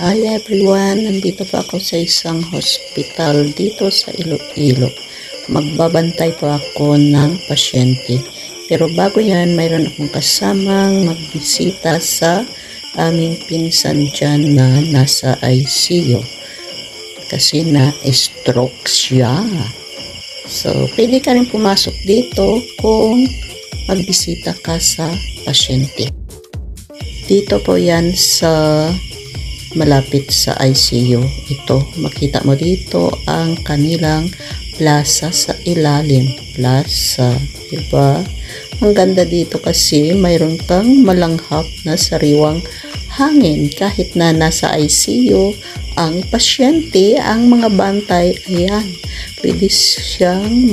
Hi everyone, nandito pa ako sa isang hospital dito sa Iloilo. Magbabantay po ako ng pasyente. Pero bago yan, mayroon akong kasamang magbisita sa aming pinsan dyan na nasa ICU. Kasi na-stroke siya. So, pwede ka rin pumasok dito kung magbisita ka sa pasyente. Dito po yan sa malapit sa ICU. Ito, makita mo dito ang kanilang plaza sa ilalim. Plaza, diba? Ang ganda dito kasi mayroon kang malanghap na sariwang hangin. Kahit na nasa ICU ang pasyente, ang mga bantay, ayan, pwede siyang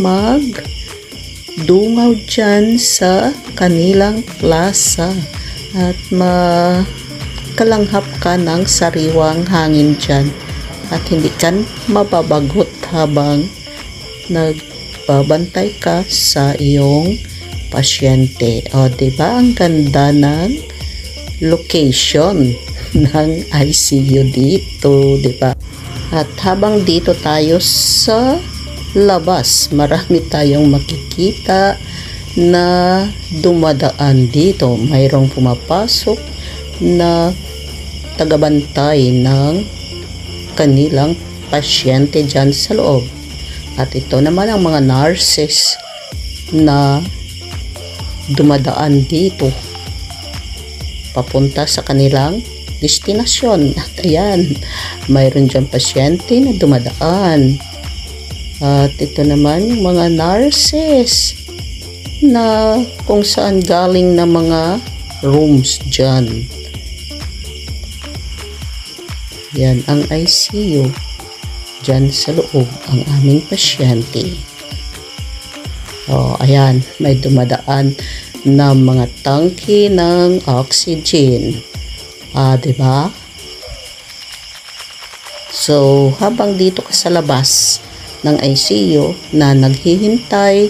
magdungaw dyan sa kanilang plaza at kalanghap ka ng sariwang hangin dyan at hindi ka mababagot habang nagbabantay ka sa iyong pasyente. O, diba? Ang ganda ng location ng ICU dito, diba? At habang dito tayo sa labas, marami tayong makikita na dumadaan dito. Mayroong pumapasok na tagabantay ng kanilang pasyente dyan sa loob. At ito naman ang mga nurses na dumadaan dito papunta sa kanilang destinasyon. At ayan, mayroon dyan pasyente na dumadaan. At ito naman yung mga nurses na kung saan galing na mga rooms dyan. Yan ang ICU. Diyan sa loob ang aming pasyente. O, ayan, may dumadaan na mga tangke ng oxygen. Diba? So, habang dito ka sa labas ng ICU na naghihintay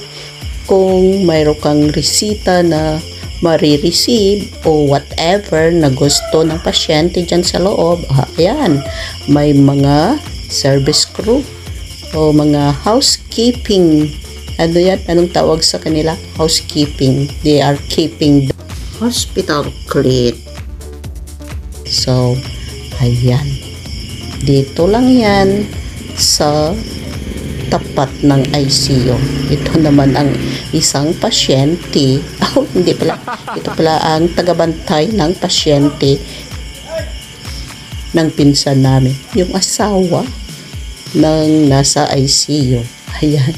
kung mayroon kang resita na marireceive o whatever na gusto ng pasyente dyan sa loob, ayan, may mga service crew o mga housekeeping. Ano yan? Anong tawag sa kanila? Housekeeping. They are keeping the hospital clean. So, ayan. Dito lang yan sa tapat ng ICU. Ito naman ang isang pasyente. Hindi pala. Ito pala ang tagabantay ng pasyente ng pinsan namin. Yung asawa ng nasa ICU. Ayan.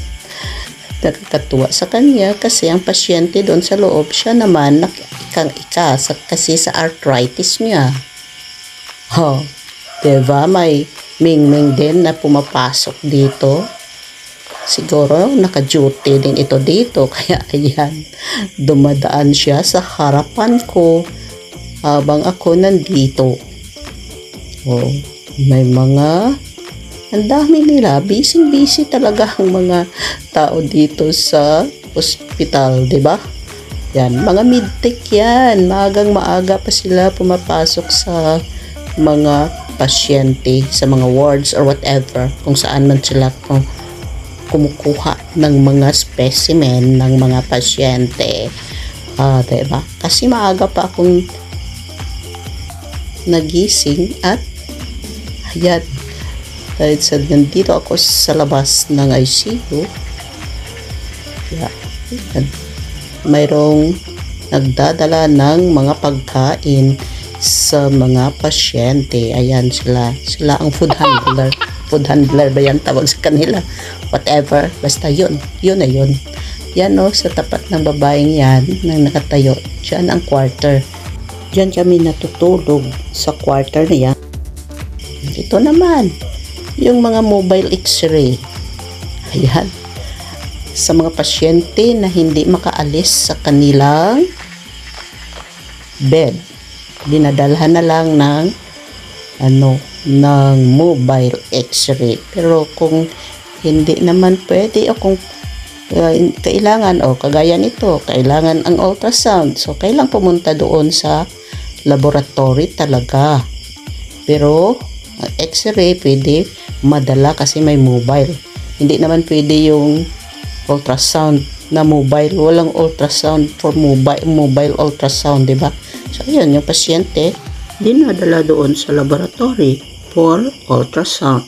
Nakakatuwa sa kanya kasi ang pasyente doon sa loob, siya naman ikang-ika kasi sa arthritis niya. Diba? May ming-ming din na pumapasok dito. Siguro naka-duty din ito dito, kaya ayan, dumadaan siya sa harapan ko habang ako nandito. May mga, ang dami nila, busy talaga ang mga tao dito sa hospital, diba? Yan, mga mid-tech yan, maagang-maaga pa sila pumapasok sa mga pasyente, sa mga wards or whatever, kung saan man sila kumukuha ng mga specimen ng mga pasyente. Diba? Kasi maaga pa akong nagising at ayan, dahil sa nandito ako sa labas ng ICU, mayroong nagdadala ng mga pagkain sa mga pasyente. Ayan sila ang food handler. Food handler ba yan tawag sa kanila? Whatever, basta yun na yun. Yan sa tapat ng babaeng yan nang nakatayo. Diyan ang quarter. Diyan kami natutulog sa quarter na yan. Ito naman, yung mga mobile x-ray. Ayan. Sa mga pasyente na hindi makaalis sa kanilang bed. Dinadalhan na lang ng ng mobile x-ray. Pero kung hindi naman pwede o kung kailangan kagaya nito, kailangan ang ultrasound. So, kailangan pumunta doon sa laboratory talaga. Pero X-ray pwede madala kasi may mobile. Hindi naman pwede yung ultrasound na mobile. Walang ultrasound for mobile ultrasound, di ba? So, yun, yung pasyente dinadala doon sa laboratory for ultrasound.